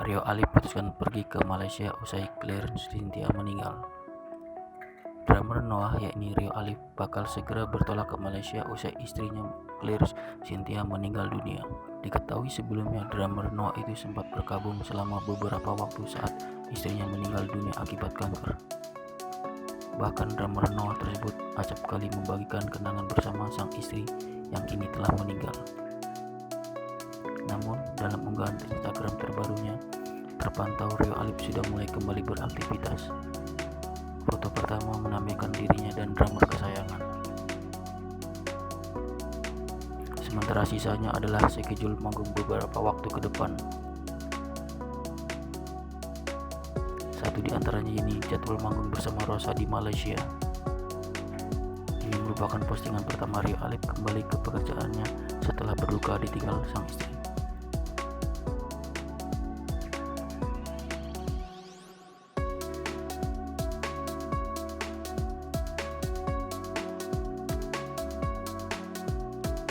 Rio Ali putuskan pergi ke Malaysia usai Clarence Cynthia meninggal. Drummer Noah yakni Rio Ali bakal segera bertolak ke Malaysia usai istrinya Clarence Cynthia meninggal dunia. Diketahui sebelumnya drummer Noah itu sempat berkabung selama beberapa waktu saat istrinya meninggal dunia akibat kanker. Bahkan drummer Noah tersebut acap kali membagikan kenangan bersama sang istri yang kini telah meninggal. Namun dalam unggahan Instagram terbarunya terpantau Rio Ali sudah mulai kembali beraktivitas. Foto pertama menampilkan dirinya dan drummer kesayangan. Sementara sisanya adalah schedule manggung beberapa waktu ke depan. Satu di antaranya ini jadwal manggung bersama Rosa di Malaysia. Ini merupakan postingan pertama Rio Ali kembali ke pekerjaannya setelah berduka ditinggal sang istri.